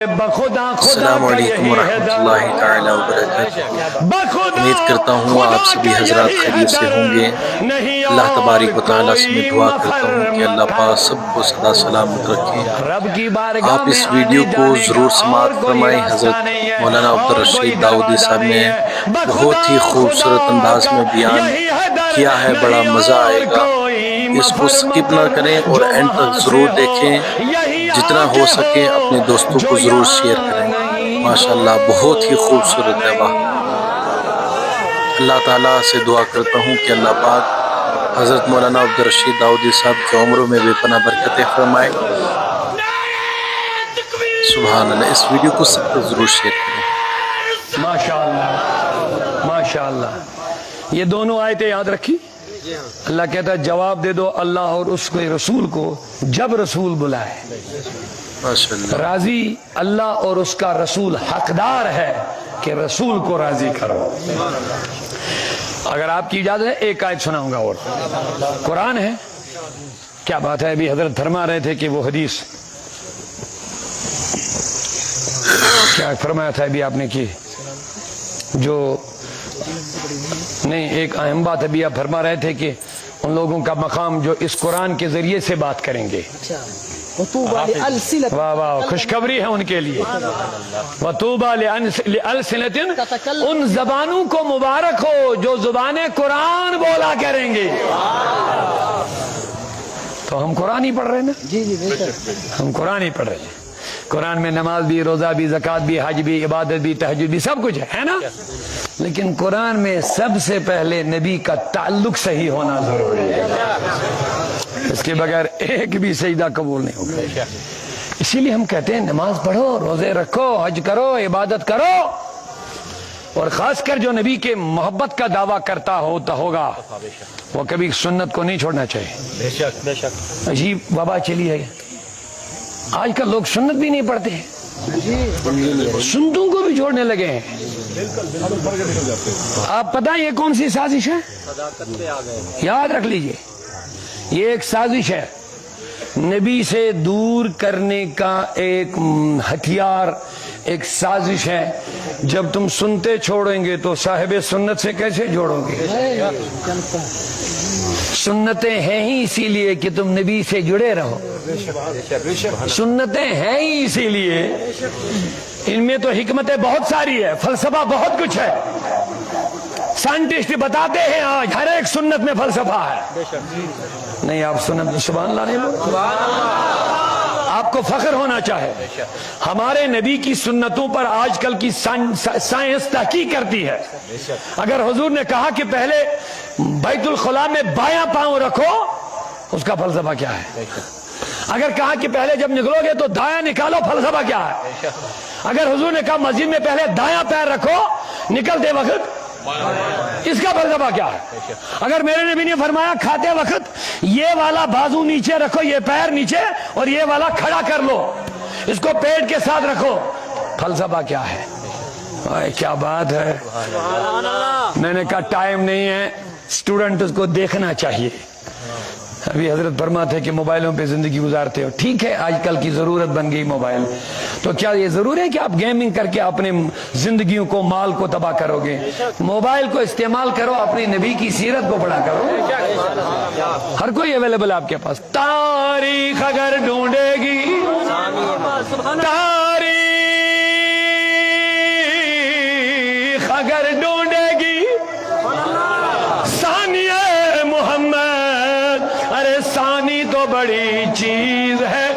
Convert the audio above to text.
السلام علیکم ورحمۃ اللہ تعالی وبرکاتہ۔ امید کرتا ہوں آپ سبھی حضرات خیریت سے ہوں گے۔ اللہ تبارک و تعالیٰ سے میں دعا کرتا ہوں کہ اللہ پاک سب کو سدا سلامت رکھے۔ آپ اس ویڈیو کو ضرور سماعت فرمائیں۔ حضرت مولانا عبدالرشید داؤدی صاحب نے بہت ہی خوبصورت انداز میں بیان کیا ہے، بڑا مزہ آئے گا۔ اس کو سکپ نہ کریں اور اینڈ تک ضرور دیکھیں، جتنا ہو سکے اپنے دوستوں کو ضرور شیئر کریں۔ ماشاءاللہ بہت ہی خوبصورت ہے۔ واہ، اللہ تعالیٰ سے دعا کرتا ہوں کہ اللہ پاک حضرت مولانا عبدالرشید داؤدی صاحب کی عمروں میں بے پناہ برکتیں فرمائے۔ سبحان اللہ۔ اس ویڈیو کو سب کو ضرور شیئر کریں۔ ماشاءاللہ ماشاءاللہ۔ یہ دونوں آیتیں یاد رکھی۔ اللہ کہتا ہے جواب دے دو اللہ اور اس کے رسول کو جب رسول بلائے۔ ماشاءاللہ۔ راضی اللہ اور اس کا رسول حقدار ہے کہ رسول کو راضی کرو۔ اگر آپ کی اجازت ہے ایک آیت سناؤں گا اور قرآن ہے۔ کیا بات ہے، ابھی حضرت فرما رہے تھے کہ وہ حدیث کیا فرمایا تھا ابھی آپ نے کی، جو نہیں ایک اہم بات ابھی آپ فرما رہے تھے کہ ان لوگوں کا مقام جو اس قرآن کے ذریعے سے بات کریں گے۔ واہ واہ، خوشخبری ہے ان کے لیے۔ وَطُوبَى لِأَلْسِنَةٍ، ان زبانوں کو مبارک ہو جو زبانیں قرآن بولا کریں گے۔ تو ہم قرآن ہی پڑھ رہے ہیں نا؟ جی جی ہم قرآن ہی پڑھ رہے ہیں۔ قرآن میں نماز بھی، روزہ بھی، زکوٰۃ بھی، حج بھی، عبادت بھی، تہجد بھی، سب کچھ ہے نا؟ لیکن قرآن میں سب سے پہلے نبی کا تعلق صحیح ہونا ضروری ہے۔ اس کے بغیر ایک بھی سجدہ قبول نہیں ہوگا۔ اسی لیے ہم کہتے ہیں نماز پڑھو، روزے رکھو، حج کرو، عبادت کرو، اور خاص کر جو نبی کے محبت کا دعویٰ کرتا ہوگا وہ کبھی سنت کو نہیں چھوڑنا چاہیے۔ عجیب وبا چلی ہے، آج کل لوگ سنت بھی نہیں پڑھتے، سنتوں کو بھی چھوڑنے لگے ہیں۔ آپ پتہ یہ کون سی سازش ہے؟ یاد رکھ لیجئے، یہ ایک سازش ہے، نبی سے دور کرنے کا ایک ہتھیار، ایک سازش ہے۔ جب تم سنتے چھوڑیں گے تو صاحب سنت سے کیسے جوڑو گے؟ سنتیں ہیں ہی اسی لیے کہ تم نبی سے جڑے رہو۔ سنتیں ہیں ہی اسی لیے، ان میں تو حکمتیں بہت ساری ہے، فلسفہ بہت کچھ ہے۔ سائنٹسٹ بتاتے ہیں آج ہر ایک سنت میں فلسفہ ہے۔ نہیں آپ سنت سبحان اللہ نہیں بولتے؟ آپ کو فخر ہونا چاہے، ہمارے نبی کی سنتوں پر آج کل کی سائنس تحقیق کرتی ہے۔ اگر حضور نے کہا کہ پہلے بیت الخلاء میں بایاں پاؤں رکھو، اس کا فلسفہ کیا ہے؟ اگر کہا کہ پہلے جب نکلو گے تو دایاں نکالو، فلسفہ کیا ہے؟ اگر حضور نے کہا مسجد میں پہلے دایاں پیر رکھو نکلتے وقت، اس کا فلسفہ کیا ہے؟ اگر میرے نبی نے فرمایا کھاتے وقت یہ والا بازو نیچے رکھو، یہ پیر نیچے، اور یہ والا کھڑا کر لو، اس کو پیٹ کے ساتھ رکھو، فلسفہ کیا ہے؟ کیا بات ہے۔ میں نے کہا ٹائم نہیں ہے، اسٹوڈنٹ اس کو دیکھنا چاہیے۔ ابھی حضرت فرماتے کہ موبائلوں پہ زندگی گزارتے ہو، ٹھیک ہے آج کل کی ضرورت بن گئی موبائل، تو کیا یہ ضروری ہے کہ آپ گیمنگ کر کے اپنے زندگیوں کو، مال کو تباہ کرو گے؟ موبائل کو استعمال کرو، اپنی نبی کی سیرت کو پڑھا کرو، ہر کوئی اویلیبل آپ کے پاس۔ تاریخ اگر ڈھونڈے گی، تاریخ اگر ڈھونڈے گی ثانی محمد، ارے ثانی تو بڑی چیز ہے،